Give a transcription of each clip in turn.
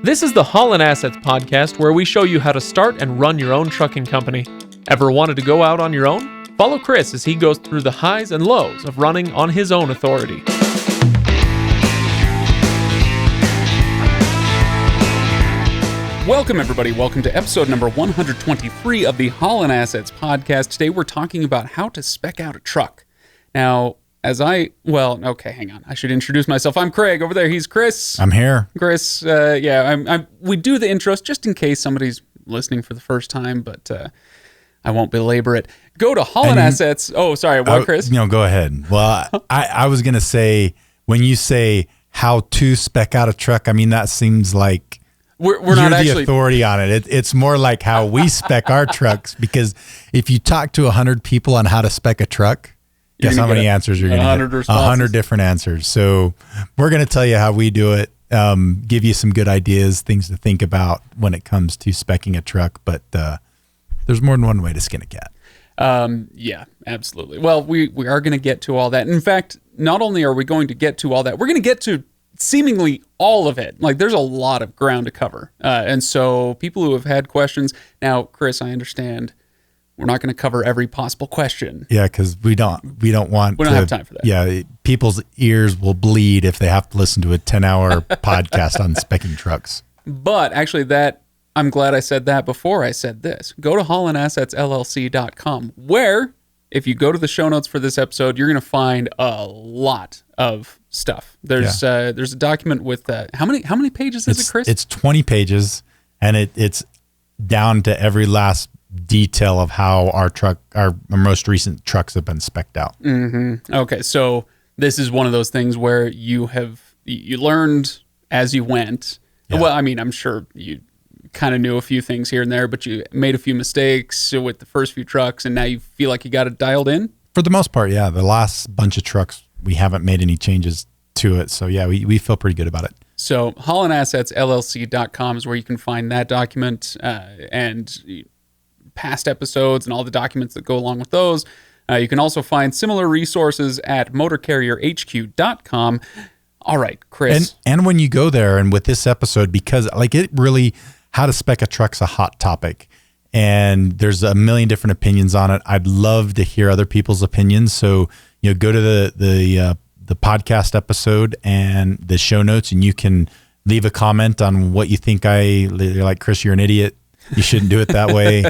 This is the Haulin Assets podcast, where we show you how to start and run your own trucking company. Ever wanted to go out on your own? Follow Chris as he goes through the highs and lows of running on his own authority. Welcome, everybody. Welcome to episode number 123 of the Haulin Assets podcast. Today, we're talking about how to spec out a truck. Now, hang on. I should introduce myself. I'm Craig. Over there, he's Chris. I'm here. Chris, we do the intros just in case somebody's listening for the first time, but I won't belabor it. Go to Haulin Assets. Oh, sorry. What, Chris? No, go ahead. Well, I was going to say, when you say how to spec out a truck, I mean, that seems like we're you're not the authority on it. It's more like how we spec our trucks, because if you talk to 100 people on how to spec a truck, guess how many answers you're going to get? 100 different answers. So we're going to tell you how we do it, give you some good ideas, things to think about when it comes to speccing a truck. But there's more than one way to skin a cat. Yeah, absolutely. Well, we are going to get to all that. In fact, not only are we going to get to all that, we're going to get to seemingly all of it. Like, there's a lot of ground to cover. And so people who have had questions. Now, Chris, I understand we're not going to cover every possible question. Yeah, because we don't have time for that. Yeah, people's ears will bleed if they have to listen to a 10-hour podcast on speccing trucks. But actually, I'm glad I said that before I said this. Go to HaulinAssetsLLC.com, where if you go to the show notes for this episode, you're going to find a lot of stuff. There's a document with how many pages is it, Chris? It's 20 pages, and it's down to every last detail of how our most recent trucks have been specced out. Mm-hmm. Okay, so this is one of those things where you learned as you went. Yeah. Well, I mean, I'm sure you kind of knew a few things here and there, but you made a few mistakes with the first few trucks, and now you feel like you got it dialed in? For the most part, yeah. The last bunch of trucks, we haven't made any changes to it. So yeah, we feel pretty good about it. So HaulinAssetsLLC.com is where you can find that document and past episodes and all the documents that go along with those. You can also find similar resources at motorcarrierhq.com. All right, Chris. And when you go there, and with this episode, because how to spec a truck's a hot topic, and there's a million different opinions on it. I'd love to hear other people's opinions. So, go to the podcast episode and the show notes, and you can leave a comment on what you think. You're like, Chris, you're an idiot. You shouldn't do it that way.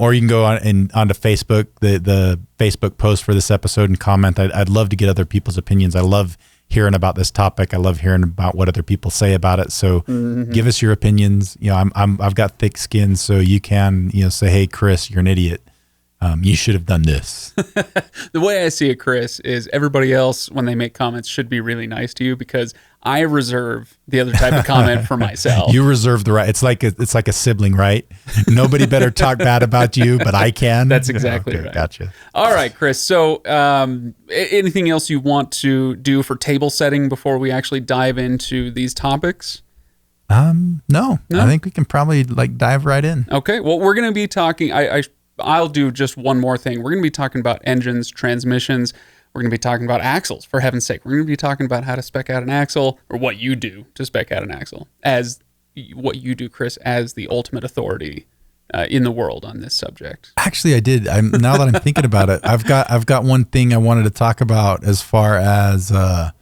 Or you can go onto Facebook, the Facebook post for this episode, and comment. I'd love to get other people's opinions. I love hearing about this topic. I love hearing about what other people say about it. So give us your opinions. I've got thick skin, so you can, say, hey, Chris, you're an idiot. You should have done this. The way I see it, Chris, is everybody else, when they make comments, should be really nice to you, because I reserve the other type of comment for myself. You reserve the right. It's like a sibling, right? Nobody better talk bad about you, but I can. That's exactly right. Gotcha. All right, Chris. So anything else you want to do for table setting before we actually dive into these topics? No. I think we can probably dive right in. Okay. Well, we're going to be talking. I'll do just one more thing. We're going to be talking about engines, transmissions. We're going to be talking about axles, for heaven's sake. We're going to be talking about how to spec out an axle, or what you do to spec out an axle, as what you do, Chris, as the ultimate authority in the world on this subject. Actually, I did. Now that I'm thinking about it, I've got one thing I wanted to talk about as far as kind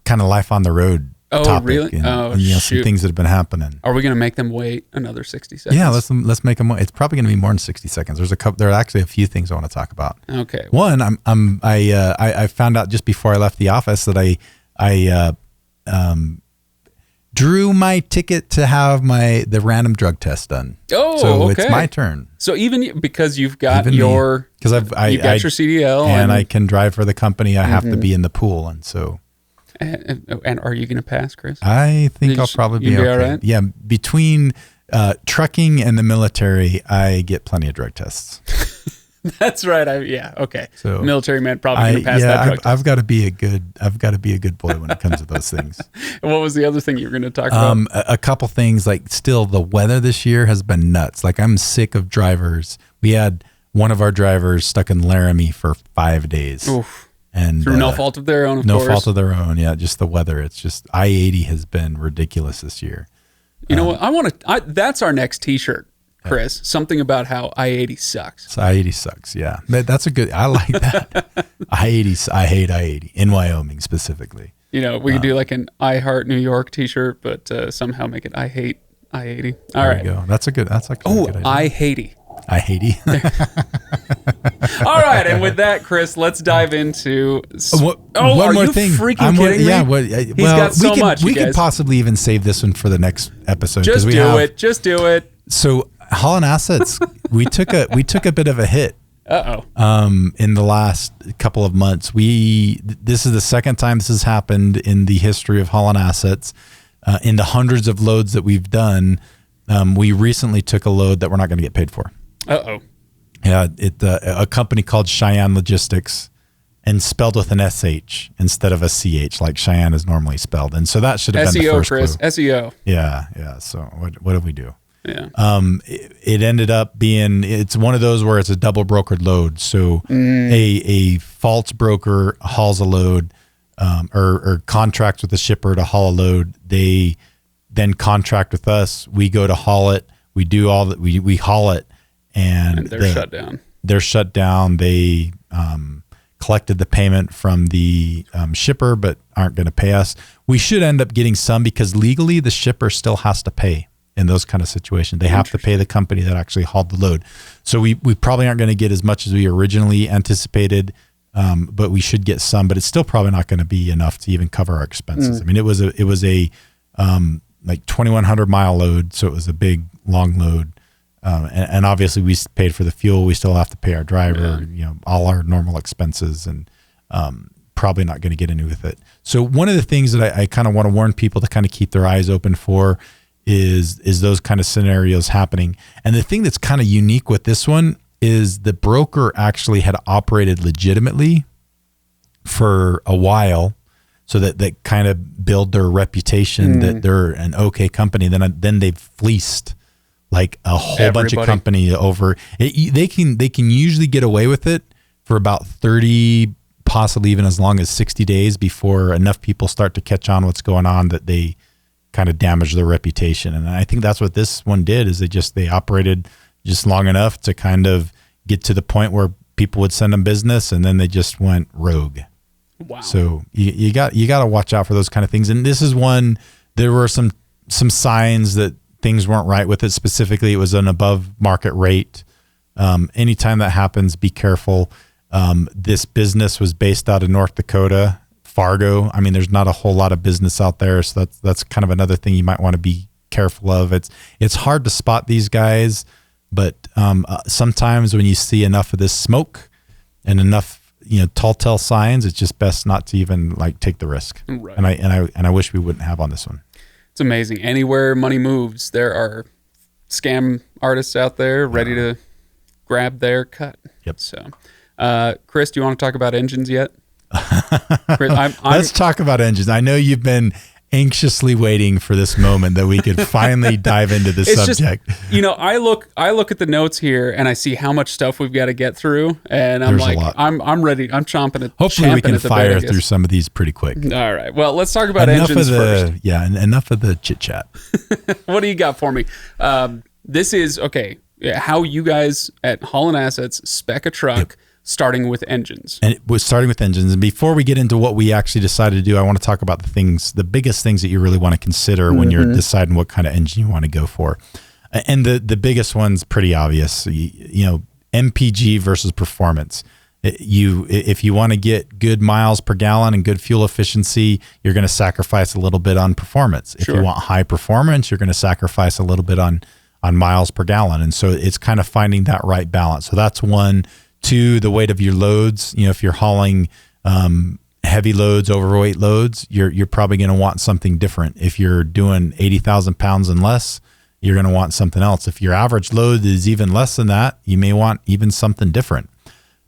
of life on the road. Oh, topic, really? And some things that have been happening. Are we going to make them wait another 60 seconds? Yeah, let's make them wait. It's probably going to be more than 60 seconds. There are actually a few things I want to talk about. Okay. One, I found out just before I left the office that I drew my ticket to have the random drug test done. Oh, so okay. It's my turn. So even because you've got your CDL and I can drive for the company, I have to be in the pool, and so. And are you going to pass, Chris? I think I'll probably be okay. All right? Yeah, between trucking and the military, I get plenty of drug tests. That's right. Okay. So military man probably going to pass that drug test. I've got to be a good boy when it comes to those things. What was the other thing you were going to talk about? A couple things, still the weather this year has been nuts. I'm sick of drivers. We had one of our drivers stuck in Laramie for 5 days. Oof. And through no fault of their own, of no course. fault of their own. Yeah, just the weather. It's just I-80 has been ridiculous this year. You know what? That's our next T-shirt, Chris. Something about how I-80 sucks. So I-80 sucks. Yeah, that's a good. I like that. I-80. I hate I-80 in Wyoming specifically. You know, we could do like an I Heart New York T-shirt, but somehow make it I Hate I-80. All There right. you go. That's a good. That's actually a good idea. I-80. I-80. All right, and with that, Chris, let's dive into. One are more you thing. freaking kidding me? Yeah. He's got so much. We you could guys. possibly even save this one for the next episode. Just do it. Just do it. So Haulin Assets, we took a bit of a hit. In the last couple of months. This is the second time this has happened in the history of Haulin Assets. In the hundreds of loads that we've done, we recently took a load that we're not going to get paid for. Yeah, a company called Cheyenne Logistics, and spelled with an SH instead of a CH like Cheyenne is normally spelled. And so that should have been the first Chris. clue. SEO. Yeah. So what did we do? Yeah. It ended up being, it's one of those where it's a double brokered load. So a false broker hauls a load, or contracts with the shipper to haul a load. They then contract with us. We go to haul it. We do all that. We haul it, and they're shut down. They're shut down. They collected the payment from the shipper, but aren't going to pay us. We should end up getting some because legally the shipper still has to pay in those kind of situations. They have to pay the company that actually hauled the load. So we probably aren't going to get as much as we originally anticipated, but we should get some. But it's still probably not going to be enough to even cover our expenses. I mean, it was a like 2,100 mile load, so it was a big long load. And obviously we paid for the fuel. We still have to pay our driver, all our normal expenses, and probably not going to get into with it. So one of the things that I kind of want to warn people to kind of keep their eyes open for is those kind of scenarios happening. And the thing that's kind of unique with this one is the broker actually had operated legitimately for a while, so that kind of build their reputation that they're an okay company. Then they've fleeced like a whole bunch of company over it. They can usually get away with it for about 30, possibly even as long as 60 days before enough people start to catch on what's going on that they kind of damage their reputation. And I think that's what this one did, is they operated just long enough to kind of get to the point where people would send them business, and then they just went rogue. Wow. So you got to watch out for those kind of things. And this is one, there were some signs that things weren't right with it. Specifically, it was an above market rate. Anytime that happens, be careful. This business was based out of North Dakota, Fargo. I mean, there's not a whole lot of business out there. So that's kind of another thing you might want to be careful of. It's hard to spot these guys, but sometimes when you see enough of this smoke and enough, tall tale signs, it's just best not to even take the risk. Right. And I wish we wouldn't have on this one. It's amazing. Anywhere money moves, there are scam artists out there ready to grab their cut. Yep. So, Chris, do you want to talk about engines yet? Chris, Let's talk about engines. I know you've been anxiously waiting for this moment that we could finally dive into this subject. Just, I look at the notes here and I see how much stuff we've got to get through, and I'm There's a lot. I'm ready. I'm chomping it. Hopefully we can fire through some of these pretty quick. All right. Well, let's talk about engines first. Yeah, enough of the chit chat. What do you got for me? This is how you guys at Haulin Assets spec a truck. Starting with engines. And it was starting with engines. And before we get into what we actually decided to do, I want to talk about the biggest things that you really want to consider when you're deciding what kind of engine you want to go for. And the biggest one's pretty obvious. MPG versus performance. If you want to get good miles per gallon and good fuel efficiency, you're going to sacrifice a little bit on performance. If you want high performance, you're going to sacrifice a little bit on miles per gallon. And so it's kind of finding that right balance. So that's one. Two, the weight of your loads. If you're hauling heavy loads, overweight loads, you're probably going to want something different. If you're doing 80,000 pounds and less, you're going to want something else. If your average load is even less than that, you may want even something different.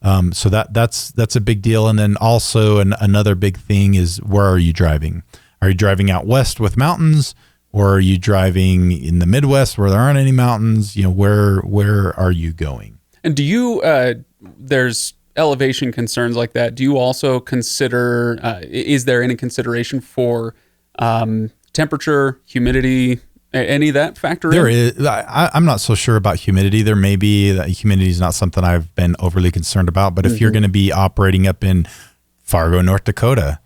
So that's a big deal. And then also another big thing is, where are you driving? Are you driving out west with mountains, or are you driving in the Midwest where there aren't any mountains? Where are you going? And do you, there's elevation concerns like that, do you also consider, is there any consideration for temperature, humidity, any of that factor in? There is. I'm not so sure about humidity. There may be. That humidity is not something I've been overly concerned about. But if you're going to be operating up in Fargo, North Dakota,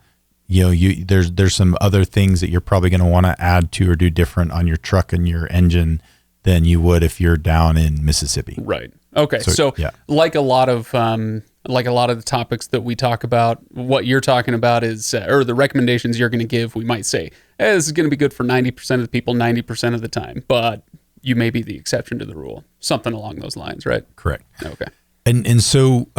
there's some other things that you're probably going to want to add to or do different on your truck and your engine than you would if you're down in Mississippi. Right. Okay. So like a lot of the topics that we talk about, what you're talking about is, or the recommendations you're going to give, we might say, this is going to be good for 90% of the people 90% of the time, but you may be the exception to the rule. Something along those lines, right? Correct. Okay. And so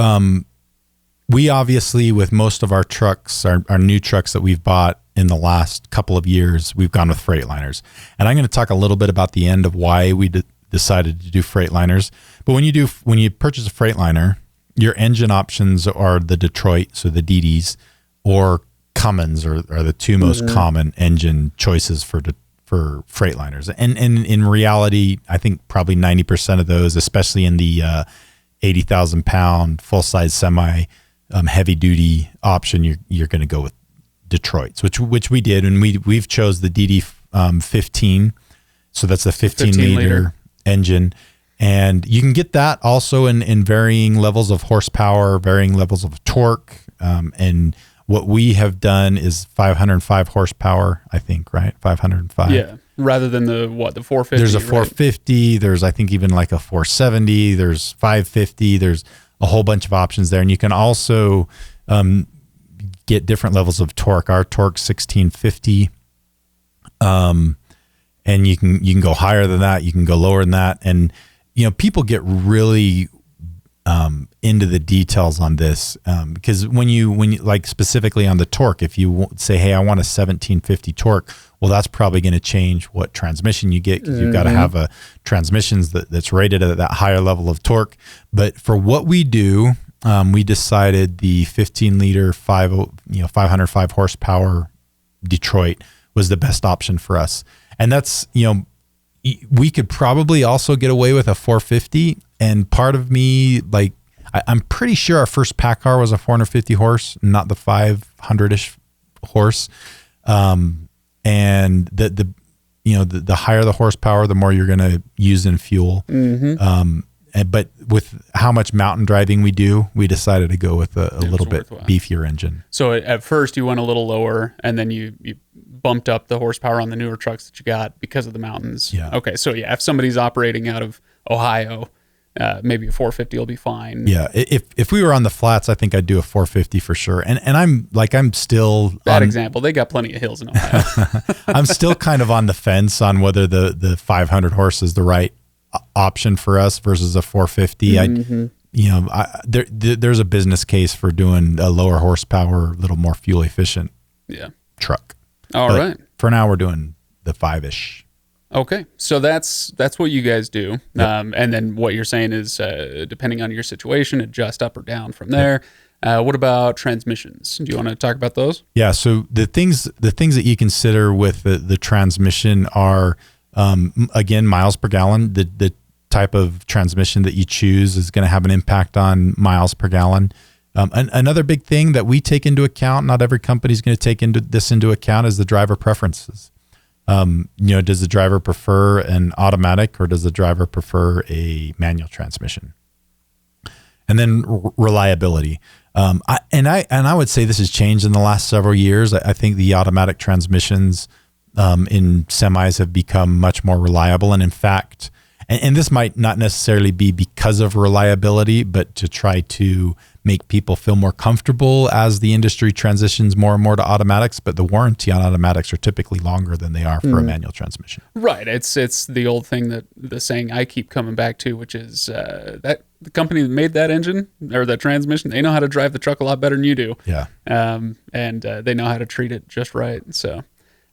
we obviously, with most of our trucks, our new trucks that we've bought in the last couple of years, we've gone with Freightliners. And I'm going to talk a little bit about the end of why we decided to do Freightliners. But when you purchase a Freightliner, your engine options are the Detroit, so the DDs, or Cummins are the two most common engine choices for Freightliners. And in reality, I think probably 90% of those, especially in the 80,000 pound full size semi heavy duty option, you're going to go with Detroits, which we did, and we've chose the DD 15. So that's the 15 liter engine. And you can get that also in varying levels of horsepower, varying levels of torque. And what we have done is 505 horsepower, I think, right? 505. Yeah. Rather than the 450. There's a 450. Right? There's, I think, even like a 470. There's 550. There's a whole bunch of options there. And you can also get different levels of torque. Our torque's 1650. And you can go higher than that. You can go lower than that. And people get really into the details on this because when you like specifically on the torque, if you say, hey, I want a 1750 torque, well, that's probably going to change what transmission you get because you've got to have a transmissions that's rated at that higher level of torque. But for what we do, we decided the 15 liter 505 horsepower Detroit was the best option for us. And that's, we could probably also get away with a 450. And part of me, like, I'm pretty sure our first PACCAR was a 450 horse, not the 500-ish horse. And the higher the horsepower, the more you're going to use in fuel. But with how much mountain driving we do, we decided to go with a little bit beefier engine. So at first you went a little lower, and then you bumped up the horsepower on the newer trucks that you got because of the mountains. Yeah. Okay. So if somebody's operating out of Ohio, maybe a 450 will be fine. Yeah. If we were on the flats, I think I'd do a 450 for sure. And I'm still bad example. They got plenty of hills in Ohio. I'm still kind of on the fence on whether the 500 horse is the right option for us versus a 450. There's a business case for doing a lower horsepower, a little more fuel efficient truck. All right. For now, we're doing the 5-ish. Okay. So that's what you guys do. Yep. And then what you're saying is, depending on your situation, adjust up or down from there. What about transmissions? Do you want to talk about those? Yeah. So the things that you consider with the transmission are, again, miles per gallon. The type of transmission that you choose is going to have an impact on miles per gallon. Another big thing that we take into account, not every company is going to take into account, is the driver preferences. Does the driver prefer an automatic or does the driver prefer a manual transmission? And then reliability. I would say this has changed in the last several years. I think the automatic transmissions in semis have become much more reliable. And in fact, and this might not necessarily be because of reliability, but to try to make people feel more comfortable as the industry transitions more and more to automatics. But the warranty on automatics are typically longer than they are for a manual transmission. Right. It's the old thing, that the saying I keep coming back to, which is that the company that made that engine or that transmission, they know how to drive the truck a lot better than you do. Yeah. And they know how to treat it just right. So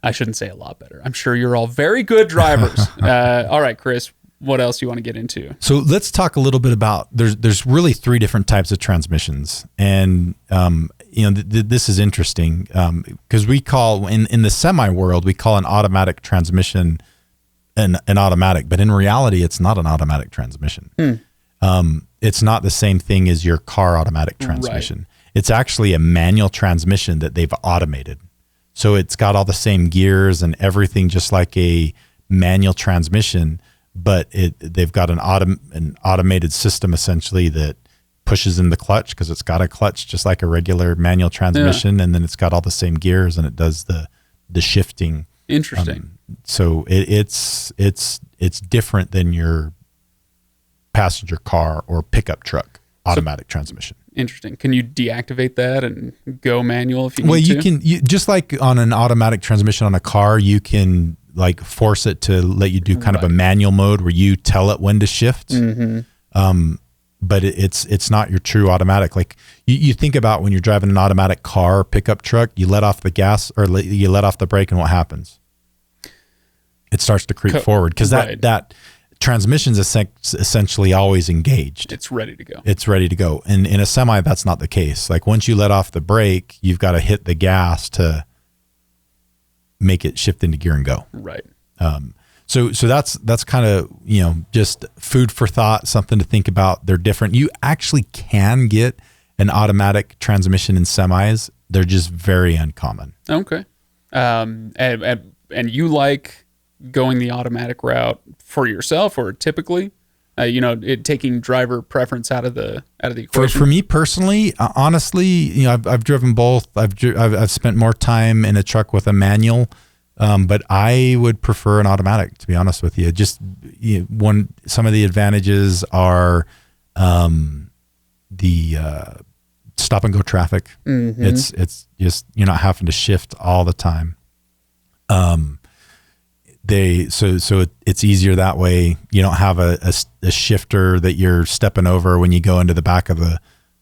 I shouldn't say a lot better. I'm sure you're all very good drivers. All right, Chris. What else do you want to get into? So let's talk a little bit about, there's really 3 different types of transmissions. And, this is interesting because we call, in the semi world, we call an automatic transmission an automatic, but in reality, it's not an automatic transmission. it's not the same thing as your car automatic transmission. Right. It's actually a manual transmission that they've automated. So it's got all the same gears and everything just like a manual transmission, but they've got an automated system essentially that pushes in the clutch because it's got a clutch just like a regular manual transmission, and then it's got all the same gears and it does the shifting. Interesting. So it's different than your passenger car or pickup truck automatic transmission. Interesting. Can you deactivate that and go manual if you need to? Well, you can, just like on an automatic transmission on a car, you can like force it to let you do kind of a manual mode where you tell it when to shift. Mm-hmm. But it's not your true automatic. Like you think about when you're driving an automatic car or pickup truck, you let off the gas or you let off the brake, and what happens? It starts to creep forward because that transmission's essentially always engaged. It's ready to go. It's ready to go. And in a semi, that's not the case. Like once you let off the brake, you've got to hit the gas to make it shift into gear and go. Right. So that's kind of, just food for thought, something to think about. They're different. You actually can get an automatic transmission in semis. They're just very uncommon. Okay. And you like going the automatic route for yourself, or typically, taking driver preference out of the equation? For me personally, honestly, I've driven both. I've spent more time in a truck with a manual, but I would prefer an automatic, to be honest with you. Just some of the advantages are the stop and go traffic. Mm-hmm. It's just you're not having to shift all the time. It's easier that way. You don't have a shifter that you're stepping over when you go into the back of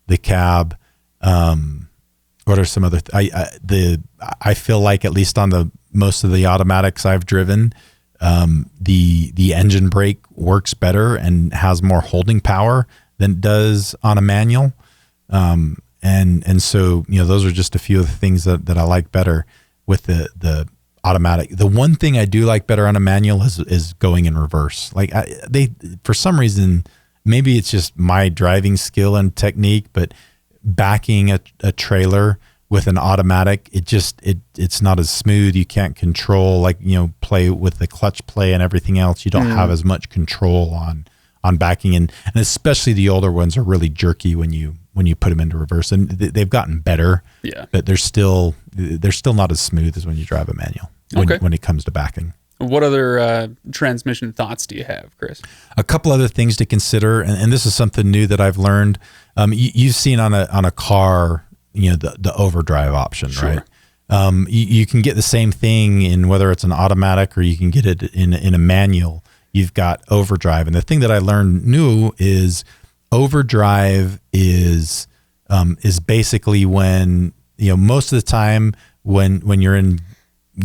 the cab. What are some other I feel like, at least on the most of the automatics I've driven, the engine brake works better and has more holding power than it does on a manual. And so those are just a few of the things that I like better with the automatic. The one thing I do like better on a manual is going in reverse. Like for some reason, maybe it's just my driving skill and technique, but backing a trailer with an automatic, it's not as smooth. You can't control, play with the clutch play and everything else. You don't have as much control on backing, and especially the older ones are really jerky when you put them into reverse, and they've gotten better. Yeah, but they're still not as smooth as when you drive a manual when it comes to backing. What other transmission thoughts do you have, Chris? A couple other things to consider, and this is something new that I've learned. You've seen on a car, the overdrive option, sure, right? You can get the same thing in whether it's an automatic or you can get it in a manual. You've got overdrive, and the thing that I learned new is overdrive is basically when most of the time when you're in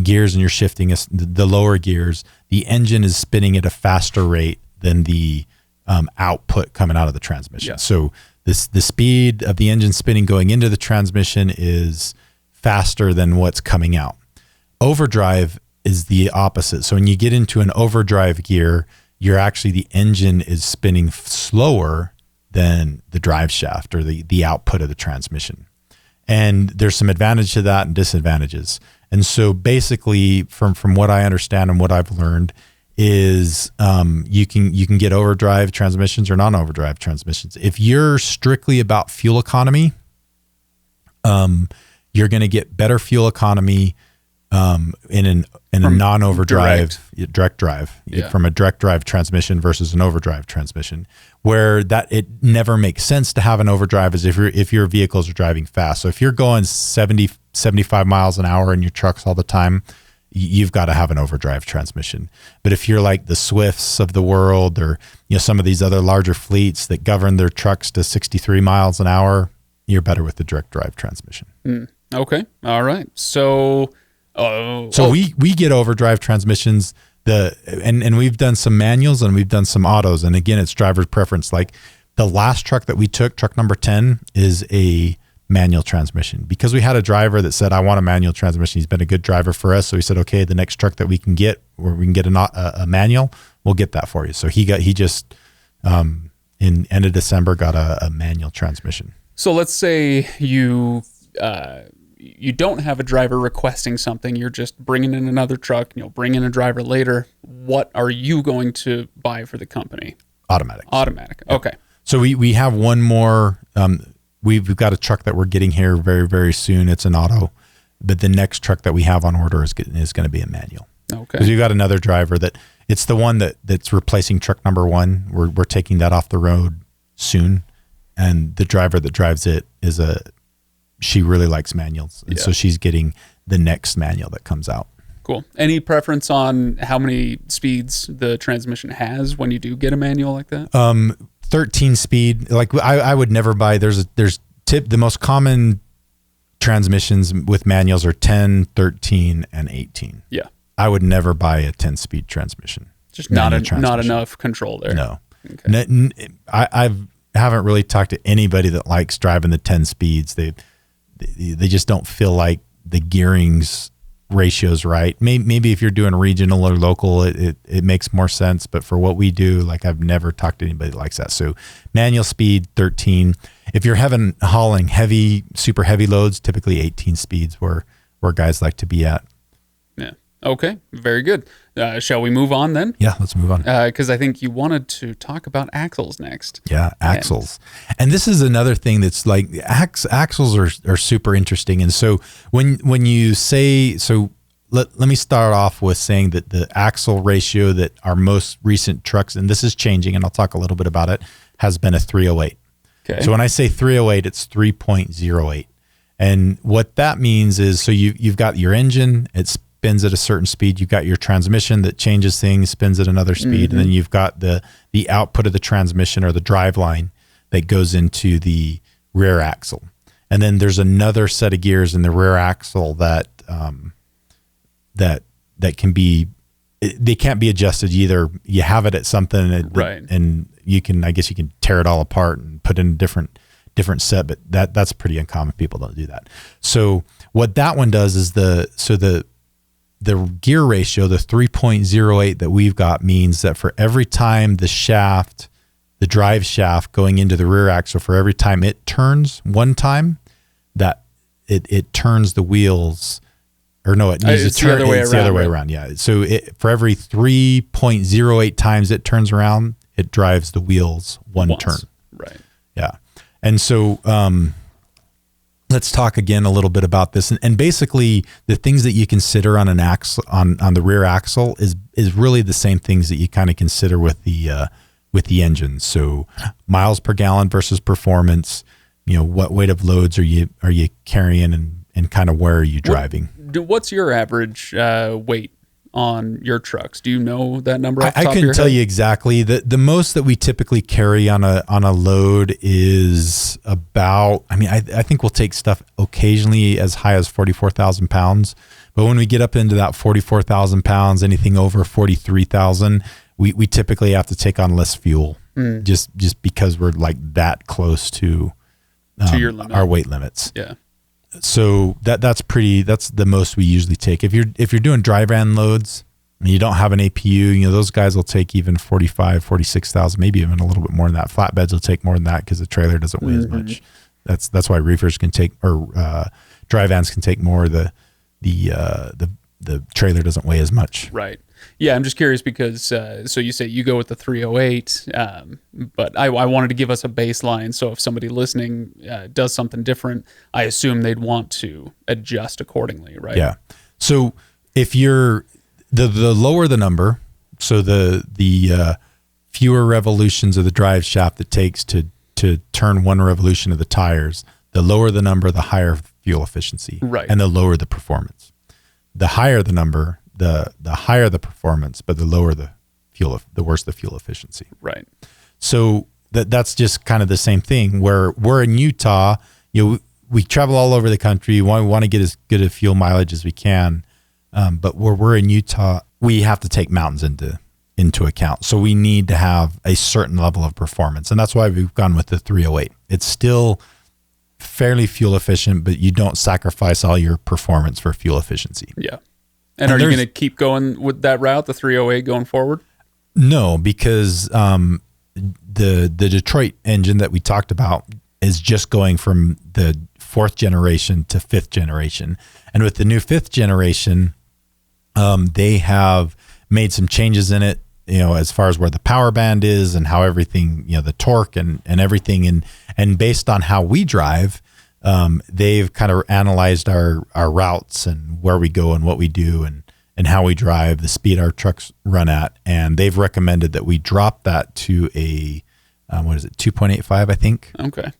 gears and you're shifting the lower gears, the engine is spinning at a faster rate than the output coming out of the transmission. Yeah. So the speed of the engine spinning going into the transmission is faster than what's coming out. Overdrive is the opposite. So when you get into an overdrive gear, the engine is spinning slower than the drive shaft or the output of the transmission. And there's some advantage to that and disadvantages. And so basically from what I understand and what I've learned is you can get overdrive transmissions or non-overdrive transmissions. If you're strictly about fuel economy, you're going to get better fuel economy in a non-overdrive direct drive, from a direct drive transmission versus an overdrive transmission, where that it never makes sense to have an overdrive is if your vehicles are driving fast. So if you're going 70, 75 miles an hour in your trucks all the time, you've got to have an overdrive transmission. But if you're like the Swifts of the world, or some of these other larger fleets that govern their trucks to 63 miles an hour, you're better with the direct drive transmission. Okay. All right. So we get overdrive transmissions, and we've done some manuals and we've done some autos. And again, it's driver's preference. Like the last truck that we took, truck number 10, is a manual transmission because we had a driver that said, I want a manual transmission. He's been a good driver for us. So he said, okay, the next truck that we can get where we can get a manual, we'll get that for you. So he just end of December, got a manual transmission. So let's say you don't have a driver requesting something. You're just bringing in another truck. Bring in a driver later. What are you going to buy for the company? Automatic. Automatic. Okay. So we have one more. We've got a truck that we're getting here very, very soon. It's an auto, but the next truck that we have on order is going to be a manual. Okay. Because we've got another driver it's the one that's replacing truck number one. We're taking that off the road soon, and the driver that drives it she really likes manuals, and so she's getting the next manual that comes out. Cool. Any preference on how many speeds the transmission has when you do get a manual like that? 13 speed. Like I would never buy. The most common transmissions with manuals are 10, 13, and 18. Yeah. I would never buy a 10-speed transmission. Just not enough control there. No. Okay. I haven't really talked to anybody that likes driving the 10 speeds. They just don't feel like the gearing's ratio's right. Maybe if you're doing regional or local, it makes more sense. But for what we do, like I've never talked to anybody that likes that. So manual speed 13. If you're hauling super heavy loads, typically 18 speeds where guys like to be at. Yeah. Okay. Very good. Shall we move on then? Yeah, let's move on. Because I think you wanted to talk about axles next. Yeah, axles. And this is another thing that's like axles are super interesting. And so when you say, so let me start off with saying that the axle ratio that our most recent trucks, and this is changing, and I'll talk a little bit about it, has been a 308. Okay. So when I say 308, it's 3.08. And what that means is, so you've got your engine, it spins at a certain speed. You've got your transmission that changes things, spins at another speed. And then you've got the output of the transmission or the drive line that goes into the rear axle. And then there's another set of gears in the rear axle that can be, they can't be adjusted. Either you have it at something and you can tear it all apart and put in a different set, but that's pretty uncommon. People don't do that. So what that one does is the gear ratio, the 3.08 that we've got, means that for every time the drive shaft going into the rear axle, for every time it turns one time, that it turns the wheels, or no, it needs to turn. It's the other way around. Yeah. So for every 3.08 times it turns around, it drives the wheels once. Turn. Right. Yeah. And so, let's talk again a little bit about this, and basically the things that you consider on an axle, on the rear axle, is really the same things that you kind of consider with the engine. So miles per gallon versus performance. What weight of loads are you carrying, and kind of where are you driving? What's your average weight on your trucks? Do you know that number? I couldn't tell you exactly. The most that we typically carry on a load is about, I think we'll take stuff occasionally as high as 44,000 pounds. But when we get up into that 44,000 pounds, anything over 43,000, we typically have to take on less fuel, just because we're like that close to your limit. Our weight limits. Yeah. So that's the most we usually take. If you're doing dry van loads and you don't have an APU, those guys will take even 45, 46,000, maybe even a little bit more than that. Flatbeds will take more than that because the trailer doesn't weigh as much. That's why reefers can take, or dry vans can take more. The trailer doesn't weigh as much. Right. Yeah, I'm just curious because, so you say you go with the 308, but I wanted to give us a baseline. So if somebody listening does something different, I assume they'd want to adjust accordingly, right? Yeah. So if you're, the lower the number, so the fewer revolutions of the drive shaft it takes to turn one revolution of the tires, the lower the number, the higher fuel efficiency. Right. And the lower the performance. The higher the number, the higher the performance, but the lower the fuel, the worse the fuel efficiency. Right. So that's just kind of the same thing. Where we're in Utah, we travel all over the country. We want to get as good a fuel mileage as we can, but where we're in Utah, we have to take mountains into account. So we need to have a certain level of performance, and that's why we've gone with the 308. It's still fairly fuel efficient, but you don't sacrifice all your performance for fuel efficiency. Yeah. And are you going to keep going with that route, the 308, going forward? No, because the Detroit engine that we talked about is just going from the 4th generation to 5th generation. And with the new 5th generation, they have made some changes in it, as far as where the power band is and how everything, the torque and everything. And based on how we drive, they've kind of analyzed our routes and where we go and what we do and how we drive, the speed our trucks run at. And they've recommended that we drop that to a, 2.85, I think. Okay.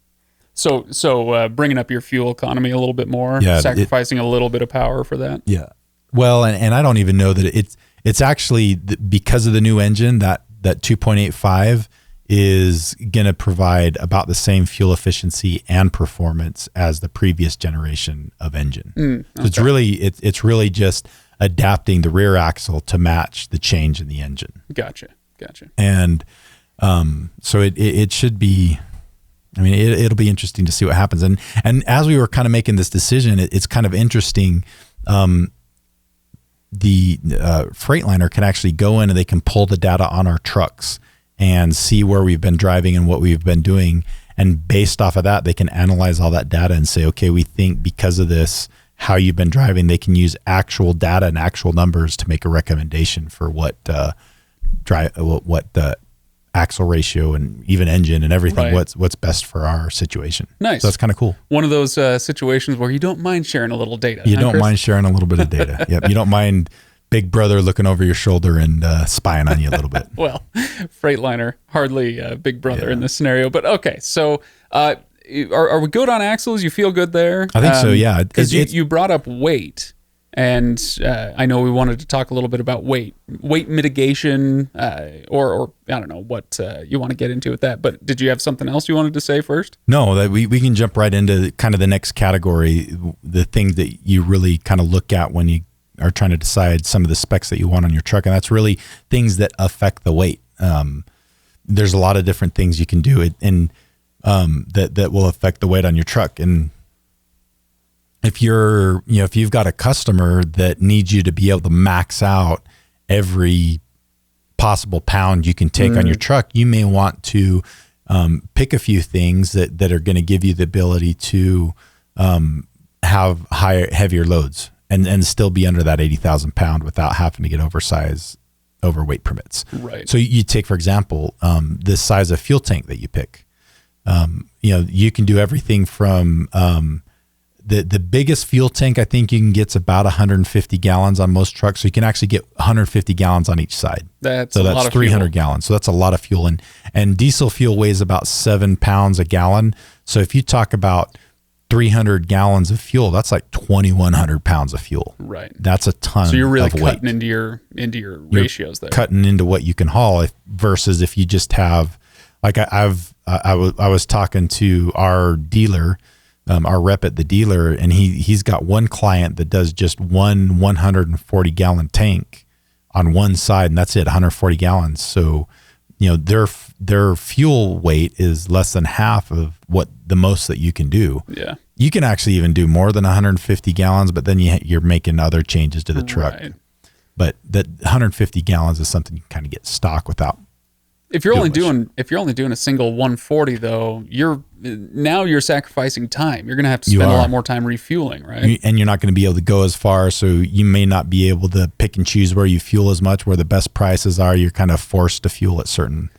So bringing up your fuel economy a little bit more, sacrificing a little bit of power for that. Yeah. Well, and I don't even know that it's actually because of the new engine that 2.85 is going to provide about the same fuel efficiency and performance as the previous generation of engine. Okay. So it's really just adapting the rear axle to match the change in the engine. Gotcha. And so it should be. I mean, it'll be interesting to see what happens. And as we were kind of making this decision, it's kind of interesting. The Freightliner can actually go in and they can pull the data on our trucks and see where we've been driving and what we've been doing. And based off of that, they can analyze all that data and say, okay, we think because of this, how you've been driving, they can use actual data and actual numbers to make a recommendation for what the axle ratio and even engine and everything, what's best for our situation. Nice. So that's kind of cool. One of those situations where you don't mind sharing a little data. You don't mind sharing a little bit of data. Yep. You don't mind Big Brother looking over your shoulder and spying on you a little bit. Well, Freightliner, hardly Big Brother in this scenario. But okay, so are we good on axles? You feel good there? I think so, yeah. Because you brought up weight. And I know we wanted to talk a little bit about weight mitigation, or I don't know what you want to get into with that. But did you have something else you wanted to say first? No, that we can jump right into kind of the next category, the things that you really kind of look at when you are trying to decide some of the specs that you want on your truck. And that's really things that affect the weight. There's a lot of different things you can do that will affect the weight on your truck. And if you've got a customer that needs you to be able to max out every possible pound you can take on your truck, you may want to pick a few things that are going to give you the ability to have heavier loads and still be under that 80,000 pound without having to get overweight permits. Right. So you take, for example, the size of fuel tank that you pick. You can do everything from the biggest fuel tank I think you can get's about 150 gallons on most trucks. So you can actually get 150 gallons on each side. That's 300 gallons. So that's a lot of fuel. And diesel fuel weighs about 7 pounds a gallon. So if you talk about 300 gallons of fuel, that's like 2,100 pounds of fuel. Right. That's a ton. So you're really cutting weight into your ratios there. Cutting into what you can haul versus if you just have, like I was talking to our dealer, our rep at the dealer, and he's got one client that does just one 140 gallon tank on one side, and that's it, 140 gallons. So, their fuel weight is less than half of what the most that you can do. Yeah. You can actually even do more than 150 gallons, but then you're making other changes to the truck. Right. But that 150 gallons is something you can kind of get stock without. If you're only doing a single 140 though, you're sacrificing time. You're going to have to spend a lot more time refueling, right? And you're not going to be able to go as far, so you may not be able to pick and choose where you fuel as much, where the best prices are. You're kind of forced to fuel at certain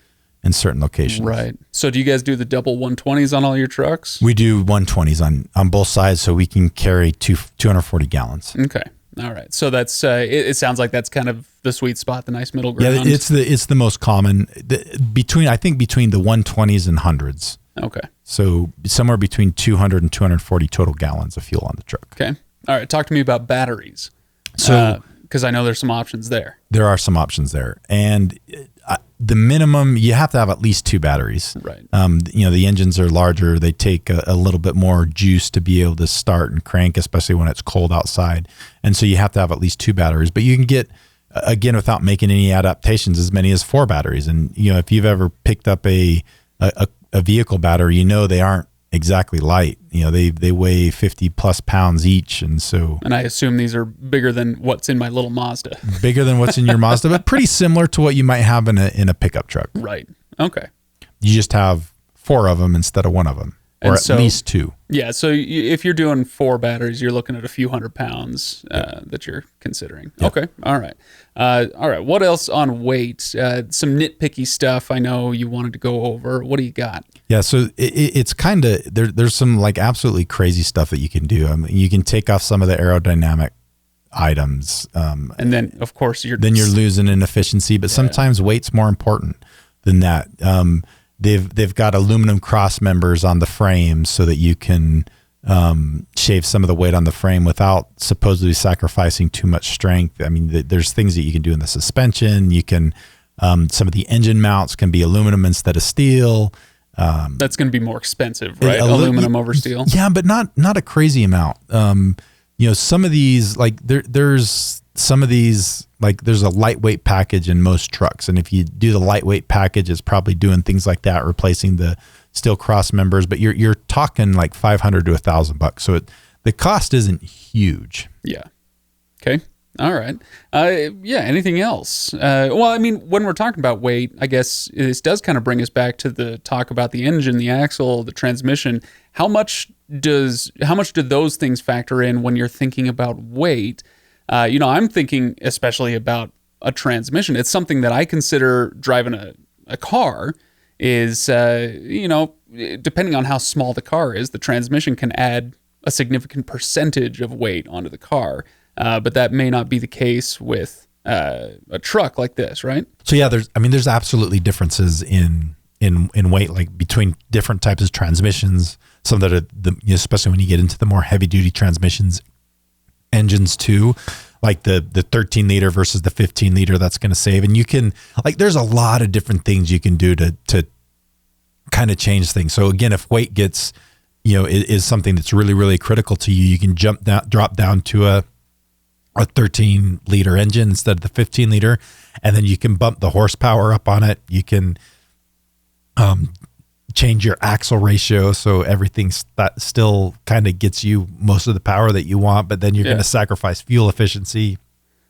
locations. Right. So do you guys do the double 120s on all your trucks? We do 120s on both sides, so we can carry 240 gallons. Okay. All right. So that's it sounds like that's kind of the sweet spot, the nice middle ground. Yeah, it's the most common between the 120s and 100s. Okay. So somewhere between 200 and 240 total gallons of fuel on the truck. Okay. All right. Talk to me about batteries. So, because I know there's some options there. There are some options there, and the minimum you have to have at least 2 batteries. Right. The engines are larger. They take a little bit more juice to be able to start and crank, especially when it's cold outside. And so you have to have at least 2 batteries. But you can get, again, without making any adaptations, as many as 4 batteries. And if you've ever picked up a vehicle battery, they aren't exactly light. They weigh 50 plus pounds each. And I assume these are bigger than what's in my little Mazda. Bigger than what's in your Mazda, but pretty similar to what you might have in a pickup truck. Right. Okay. you just have 4 of them instead of 1 of them, or at least 2. Yeah. So if you're doing 4 batteries, you're looking at a few hundred pounds that you're considering. Yep. Okay. All right. All right. What else on weight? Some nitpicky stuff I know you wanted to go over. What do you got? Yeah. So it's kind of, there's some like absolutely crazy stuff that you can do. I mean, you can take off some of the aerodynamic items. And then of course you're losing in efficiency, but sometimes weight's more important than that. They've got aluminum cross members on the frame so that you can shave some of the weight on the frame without supposedly sacrificing too much strength. I mean, there's things that you can do in the suspension. You can, some of the engine mounts can be aluminum instead of steel. That's going to be more expensive, right? Aluminum over steel. Yeah, but not a crazy amount. Some of these, like there's some of these, like there's a lightweight package in most trucks. And if you do the lightweight package, it's probably doing things like that, replacing the steel cross members, but you're talking like $500 to $1,000. So the cost isn't huge. Yeah. Okay. All right. Yeah. Anything else? Well, I mean, when we're talking about weight, I guess this does kind of bring us back to the talk about the engine, the axle, the transmission. How much do those things factor in when you're thinking about weight? I'm thinking especially about a transmission. It's something that I consider driving a car is, depending on how small the car is, the transmission can add a significant percentage of weight onto the car. But that may not be the case with a truck like this, right? So yeah, there's absolutely differences in weight, like between different types of transmissions. Some that are especially when you get into the more heavy duty transmissions, engines too, like the 13 liter versus the 15 liter, that's going to save. And you can, like, there's a lot of different things you can do to kind of change things. So again, if weight gets, is something that's really, really critical to you, you can drop down to a 13 liter engine instead of the 15 liter. And then you can bump the horsepower up on it. You can, change your axle ratio so everything's that still kind of gets you most of the power that you want, but then you're going to sacrifice fuel efficiency.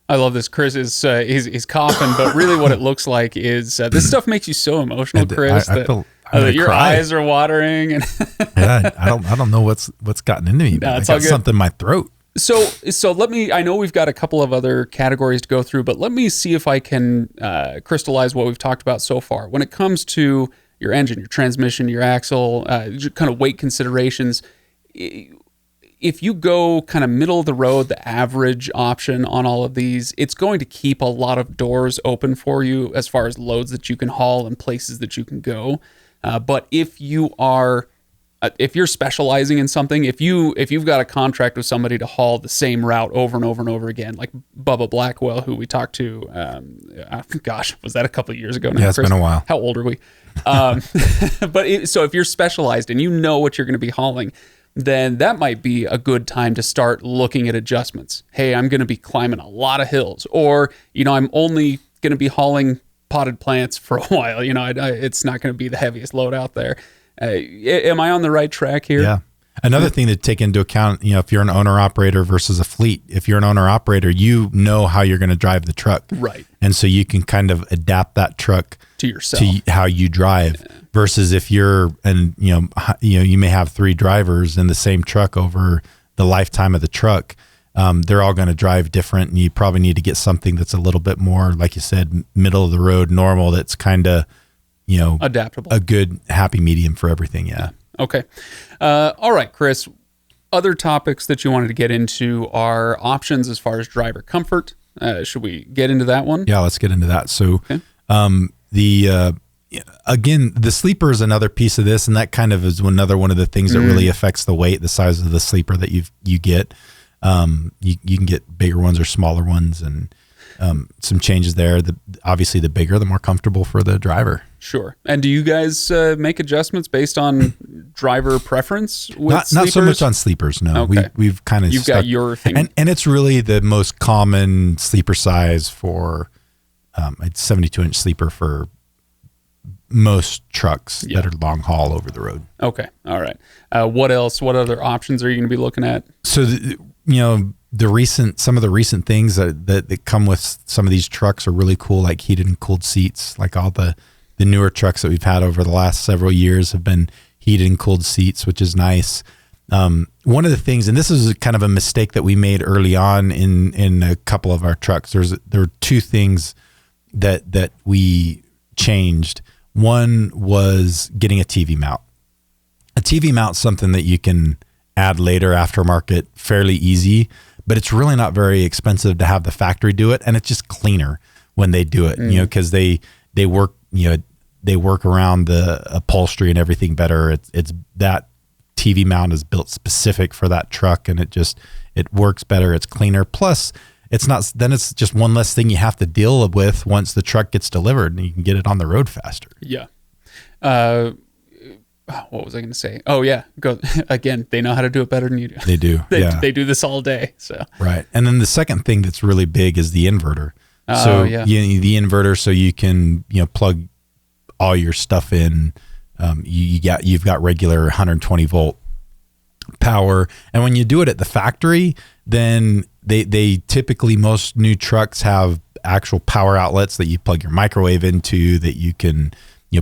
I love this. Chris is he's coughing, but really what it looks like is this stuff makes you so emotional, Chris, that your eyes are watering. And yeah, I don't know what's gotten into me. I got something in my throat. So I know we've got a couple of other categories to go through, but let me see if I can crystallize what we've talked about so far. When it comes to your engine, your transmission, your axle, kind of weight considerations, if you go kind of middle of the road, the average option on all of these, it's going to keep a lot of doors open for you as far as loads that you can haul and places that you can go. But if you're specializing in something, if you've got a contract with somebody to haul the same route over and over and over again, like Bubba Blackwell, who we talked to, was that a couple of years ago now? Yeah, it's been a while. How old are we? So if you're specialized and you know what you're going to be hauling, then that might be a good time to start looking at adjustments. Hey, I'm going to be climbing a lot of hills, or, I'm only going to be hauling potted plants for a while. It's not going to be the heaviest load out there. Am I on the right track here? Yeah. Another thing to take into account, if you're an owner operator versus a fleet, if you're an owner operator, you know how you're going to drive the truck. Right. And so you can kind of adapt that truck to yourself, to how you drive versus if you may have 3 drivers in the same truck over the lifetime of the truck. They're all going to drive different, and you probably need to get something that's a little bit more, like you said, middle of the road, normal, that's kind of, adaptable, a good happy medium for everything. Yeah. Okay. All right, Chris, other topics that you wanted to get into are options as far as driver comfort. Should we get into that one? Yeah, let's get into that. So, again, the sleeper is another piece of this, and that kind of is another one of the things that really affects the weight, the size of the sleeper that you get. You can get bigger ones or smaller ones, and some changes there. Obviously, the bigger, the more comfortable for the driver. Sure. And do you guys make adjustments based on driver preference with not so much on sleepers, no. Okay. We've kind of got your thing. And it's really the most common sleeper size for a 72-inch sleeper for most trucks that are long haul over the road. Okay. All right. What else? What other options are you going to be looking at? So, some of the recent things that come with some of these trucks are really cool, like heated and cooled seats, like all the the newer trucks that we've had over the last several years have been heated and cooled seats, which is nice. One of the things, and this is kind of a mistake that we made early on in a couple of our trucks, there were two things that we changed. One was getting a TV mount. A TV mount's something that you can add later aftermarket fairly easy, but it's really not very expensive to have the factory do it, and it's just cleaner when they do it, because they work, they work around the upholstery and everything better. It's that TV mount is built specific for that truck, and it works better. It's cleaner. Plus, it's just one less thing you have to deal with once the truck gets delivered, and you can get it on the road faster. Yeah. What was I going to say? Oh yeah. Go again. They know how to do it better than you do. They do. They do this all day. So. Right. And then the second thing that's really big is the inverter. Yeah. The inverter, so you can, plug all your stuff in. You've got regular 120 volt power. And when you do it at the factory, then they typically, most new trucks have actual power outlets that you plug your microwave into, that you can,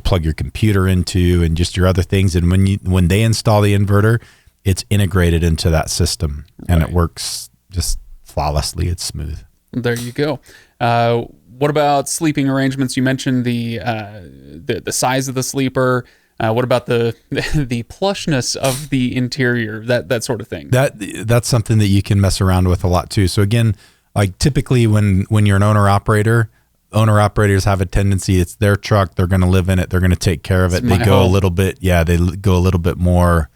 plug your computer into, and just your other things. And when they install the inverter, it's integrated into that system, and it works just flawlessly. It's smooth. There you go. What about sleeping arrangements? You mentioned the size of the sleeper. What about the plushness of the interior, that sort of thing? That's something that you can mess around with a lot too. So again, like typically when you're an owner-operators have a tendency, it's their truck, they're going to live in it, they're going to take care of it. They go a little bit more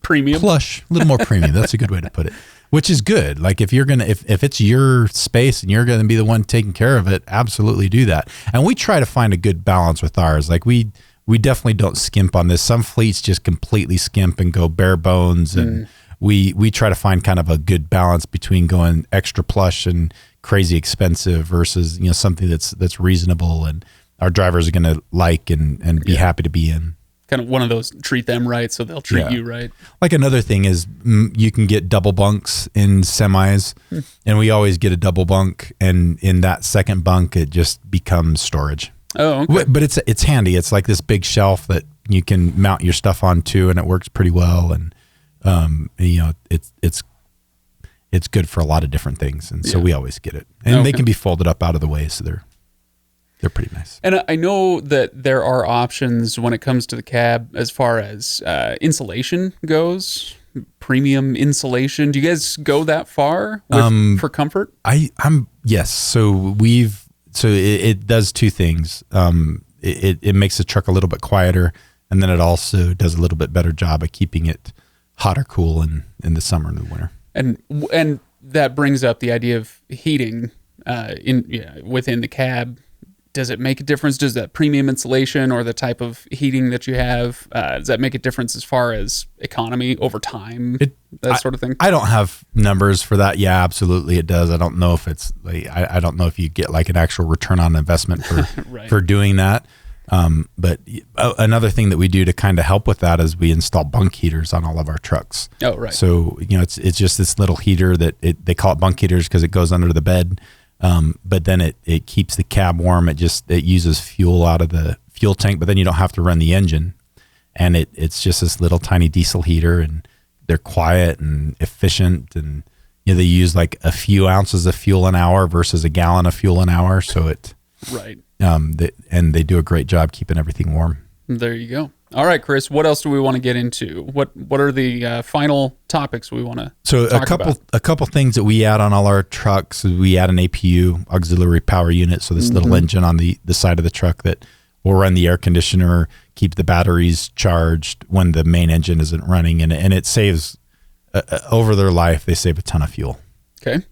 premium, plush, a little more premium. That's a good way to put it. Which is good. Like if it's your space and you're going to be the one taking care of it, absolutely do that. And we try to find a good balance with ours. Like we definitely don't skimp on this. Some fleets just completely skimp and go bare bones, and we try to find kind of a good balance between going extra plush and crazy expensive versus, something that's reasonable and our drivers are going to like and be happy to be in. Kind of one of those treat them right so they'll treat you right. Like another thing is you can get double bunks in semis, and we always get a double bunk, and in that second bunk it just becomes storage. Oh, okay. But it's handy. It's like this big shelf that you can mount your stuff onto, and it works pretty well, and it's good for a lot of different things, and so we always get it. And they can be folded up out of the way, so they're pretty nice. And I know that there are options when it comes to the cab as far as insulation goes, premium insulation. Do you guys go that far for comfort? Yes. So it does two things. It makes the truck a little bit quieter, and then it also does a little bit better job of keeping it hot or cool in the summer and the winter. And that brings up the idea of heating within the cab. Does it make a difference? Does that premium insulation or the type of heating that you have, does that make a difference as far as economy over time, sort of thing? I don't have numbers for that. Yeah, absolutely it does. I don't know if it's like, I don't know if you get like an actual return on investment for, for doing that. But another thing that we do to kind of help with that is we install bunk heaters on all of our trucks. Oh, right. So, it's just this little heater that they call it bunk heaters because it goes under the bed. But then it keeps the cab warm. It uses fuel out of the fuel tank, but then you don't have to run the engine, and it's just this little tiny diesel heater, and they're quiet and efficient, and they use like a few ounces of fuel an hour versus a gallon of fuel an hour. So and they do a great job keeping everything warm. There you go. All right, Chris, what else do we want to get into? What are the final topics we want to talk about? A couple things that we add on all our trucks is we add an APU, auxiliary power unit, so this little engine on the side of the truck that will run the air conditioner, keep the batteries charged when the main engine isn't running, and it saves, over their life, they save a ton of fuel. Okay.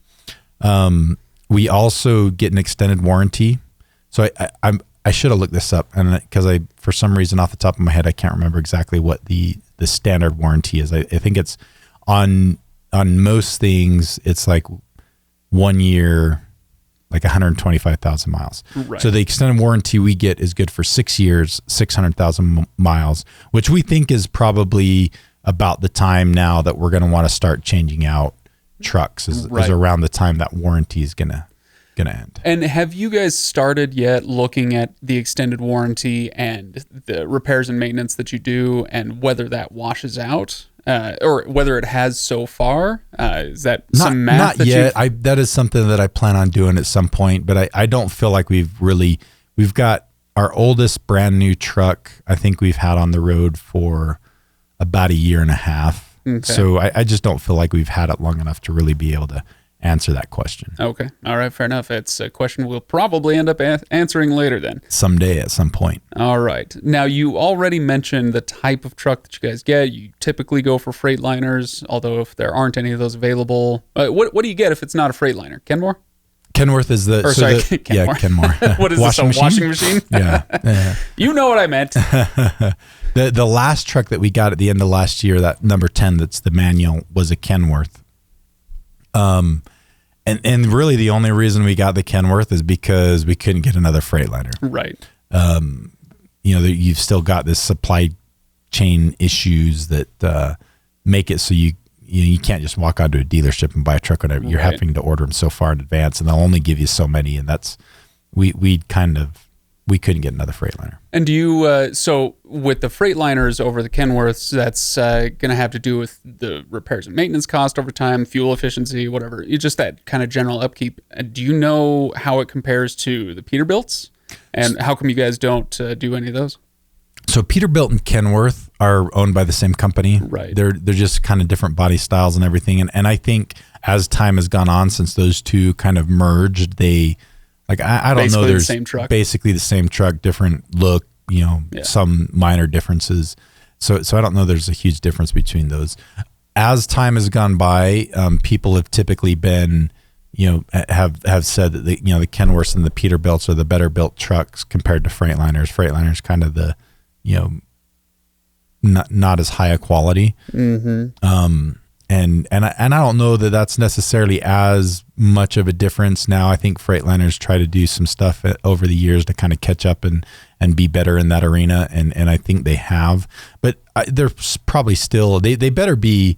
We also get an extended warranty. So I should have looked this up, and because for some reason off the top of my head I can't remember exactly what the standard warranty is. I think it's on most things it's like 1 year, like 125,000 miles. Right. So the extended warranty we get is good for 6 years, 600,000 miles, which we think is probably about the time now that we're going to want to start changing out trucks. Is around the time that warranty is going to going to end. And have you guys started yet looking at the extended warranty and the repairs and maintenance that you do and whether that washes out or whether it has so far? Is that some math? Not yet. That is something that I plan on doing at some point, but I don't feel like we've got our oldest brand new truck. I think we've had on the road for about a year and a half. Okay. So I just don't feel like we've had it long enough to really be able to answer that question. Okay. All right. Fair enough. It's a question we'll probably end up answering later then. Someday at some point. All right. Now, you already mentioned the type of truck that you guys get. You typically go for Freightliners, although if there aren't any of those available, what do you get if it's not a Freightliner? Kenmore? Kenworth is the... Kenmore. Yeah, Kenmore. What is this, a washing machine? Yeah. You know what I meant. The last truck that we got at the end of last year, that number 10, that's the manual, was a Kenworth. And really the only reason we got the Kenworth is because we couldn't get another Freightliner. Right. You've still got this supply chain issues that make it so you can't just walk onto a dealership and buy a truck whenever. You're having to order them so far in advance, and they'll only give you so many. And that's we couldn't get another Freightliner. And do you so with the Freightliners over the Kenworths, that's going to have to do with the repairs and maintenance cost over time, fuel efficiency, whatever. Just that kind of general upkeep. Do you know how it compares to the Peterbilts, and how come you guys don't do any of those? So Peterbilt and Kenworth are owned by the same company. Right. They're just kind of different body styles and everything. And I think as time has gone on, since those two kind of merged, I don't basically know. There's the same truck. Basically the same truck, different look, some minor differences. So I don't know there's a huge difference between those. As time has gone by, people have typically been, have said that the Kenworths and the Peterbilts are the better built trucks compared to Freightliners. Freightliners kind of the, not as high a quality. Mm-hmm. And I don't know that that's necessarily as much of a difference now. I think Freightliners try to do some stuff over the years to kind of catch up and be better in that arena. And I think they have, but they're probably still, they better be,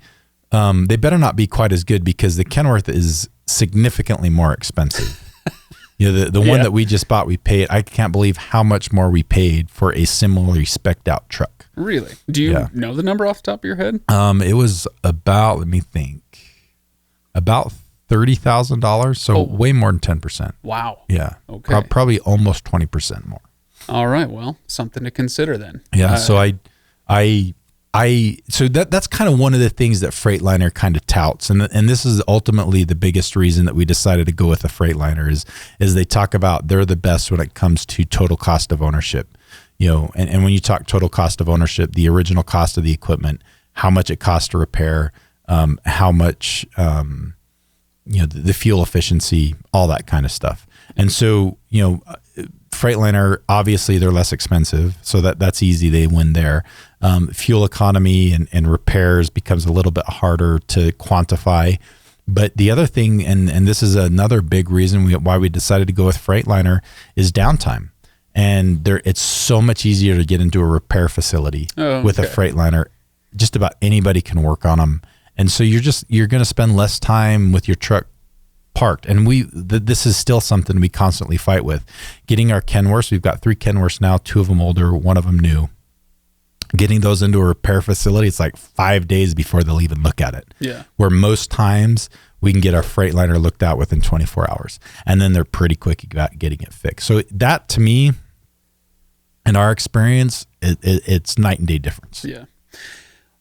they better not be quite as good, because the Kenworth is significantly more expensive. The one that we just bought, we paid, I can't believe how much more we paid for a similarly spec'd out truck. Really? Do you know the number off the top of your head? It was about, let me think, about $30,000. So way more than 10%. Wow. Yeah. Okay. Probably almost 20% more. All right. Well, something to consider then. Yeah. So so that's kind of one of the things that Freightliner kind of touts. And this is ultimately the biggest reason that we decided to go with a Freightliner is they talk about they're the best when it comes to total cost of ownership. And when you talk total cost of ownership, the original cost of the equipment, how much it costs to repair, how much, the fuel efficiency, all that kind of stuff. And so, Freightliner, obviously they're less expensive, so that's easy. They win there. Fuel economy and repairs becomes a little bit harder to quantify. But the other thing, and this is another big reason why we decided to go with Freightliner, is downtime. And it's so much easier to get into a repair facility with a Freightliner. Just about anybody can work on them. And so you're going to spend less time with your truck parked. And this is still something we constantly fight with. Getting our Kenworths, we've got 3 Kenworths now, 2 of them older, 1 of them new. Getting those into a repair facility, it's like 5 days before they'll even look at it. Yeah. Where most times we can get our Freightliner looked at within 24 hours. And then they're pretty quick about getting it fixed. So that, to me, in our experience, it's night and day difference. Yeah.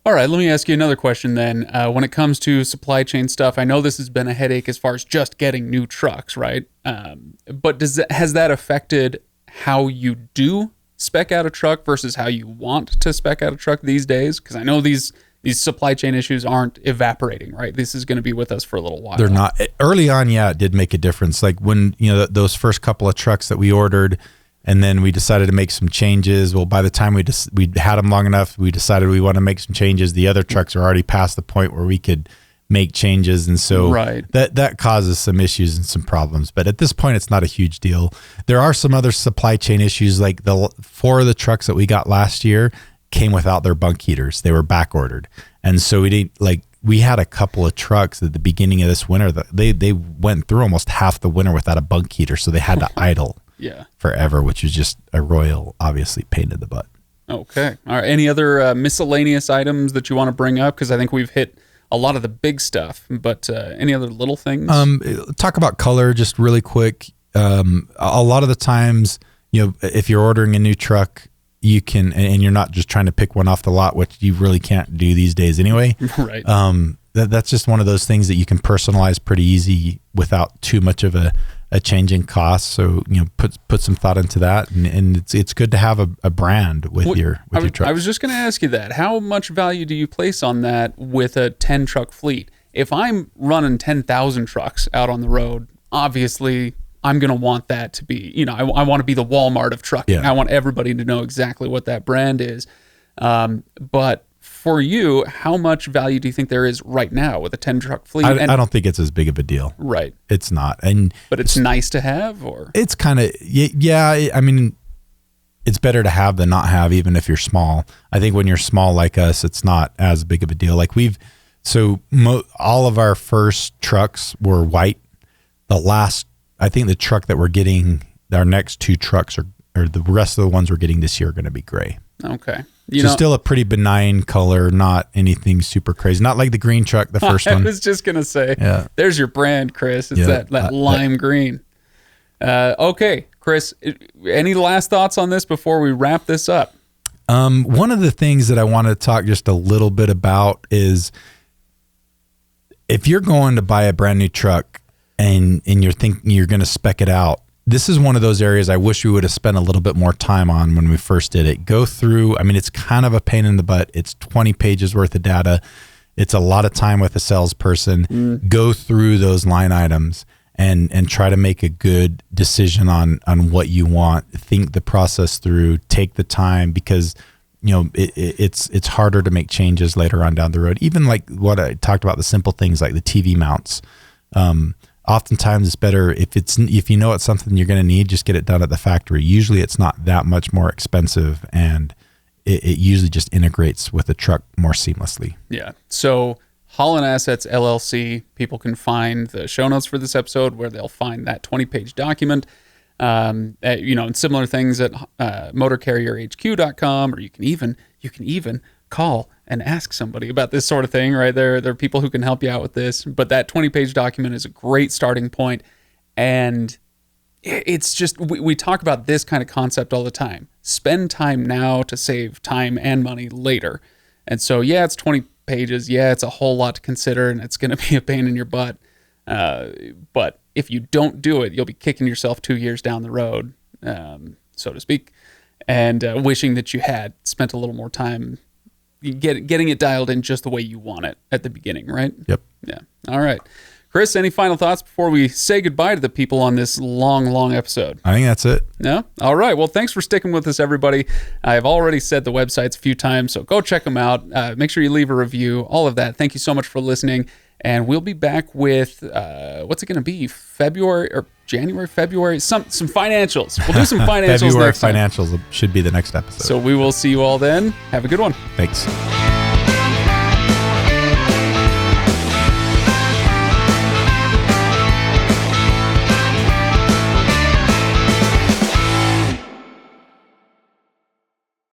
All right, let me ask you another question then. When it comes to supply chain stuff, I know this has been a headache as far as just getting new trucks, right? But has that affected how you do spec out a truck versus how you want to spec out a truck these days? Because I know these supply chain issues aren't evaporating, right? This is going to be with us for a little while. They're not. Early on, yeah, it did make a difference. Like when, those first couple of trucks that we ordered, and then we decided to make some changes. Well, by the time we had them long enough, we decided we want to make some changes. The other trucks are already past the point where we could make changes. And so that causes some issues and some problems. But at this point, it's not a huge deal. There are some other supply chain issues, like 4 of the trucks that we got last year came without their bunk heaters. They were back ordered. And so we didn't we had a couple of trucks at the beginning of this winter that they went through almost half the winter without a bunk heater, so they had to idle forever, which was just a royal, obviously, pain in the butt. Okay. All right. Any other miscellaneous items that you want to bring up? Because I think we've hit a lot of the big stuff, but any other little things? Talk about color just really quick. A lot of the times, if you're ordering a new truck, you can, and you're not just trying to pick one off the lot, which you really can't do these days anyway. Right. That's just one of those things that you can personalize pretty easy without too much of a change in cost. So, put some thought into that, and it's good to have a brand with your truck. I was just going to ask you that. How much value do you place on that with a 10 truck fleet? If I'm running 10,000 trucks out on the road, obviously I'm going to want that to be, I want to be the Walmart of trucking. Yeah. I want everybody to know exactly what that brand is. But for you, how much value do you think there is right now with a 10 truck fleet? I don't think it's as big of a deal. Right. It's not. But it's nice to have, or? It's kind of, yeah. I mean, it's better to have than not have, even if you're small. I think when you're small like us, it's not as big of a deal. Like all of our first trucks were white. I think the truck that we're getting, our next two trucks or the rest of the ones we're getting this year are going to be gray. Okay. Still a pretty benign color, not anything super crazy. Not like the green truck, the first one. I was just going to say, there's your brand, Chris. It's that lime green. Okay, Chris, any last thoughts on this before we wrap this up? One of the things that I want to talk just a little bit about is if you're going to buy a brand new truck and you're thinking you're going to spec it out, this is one of those areas I wish we would have spent a little bit more time on when we first did it. Go through, it's kind of a pain in the butt. It's 20 pages worth of data. It's a lot of time with a salesperson. Go through those line items and try to make a good decision on what you want. Think the process through, take the time, because it's harder to make changes later on down the road. Even like what I talked about, the simple things like the TV mounts. Oftentimes it's better if you know it's something you're going to need, just get it done at the factory. Usually it's not that much more expensive, and it usually just integrates with the truck more seamlessly. Yeah. So Haulin Assets LLC, people can find the show notes for this episode where they'll find that 20-page document. And similar things at motorcarrierhq.com, or you can even call and ask somebody about this sort of thing, right? There are people who can help you out with this, but that 20-page document is a great starting point. And it's just, we talk about this kind of concept all the time. Spend time now to save time and money later. And so, it's 20 pages. It's a whole lot to consider, and it's going to be a pain in your butt. But if you don't do it, you'll be kicking yourself 2 years down the road, so to speak, and wishing that you had spent a little more time getting it dialed in just the way you want it at the beginning, right? Yep. Yeah. All right. Chris, any final thoughts before we say goodbye to the people on this long episode? I think that's it. No? All right. Well, thanks for sticking with us, everybody. I've already said the websites a few times, so go check them out. Make sure you leave a review, all of that. Thank you so much for listening. And we'll be back with, what's it going to be? February or January, February? Some financials. We'll do some financials February next time. financials should be the next episode. So we will see you all then. Have a good one. Thanks.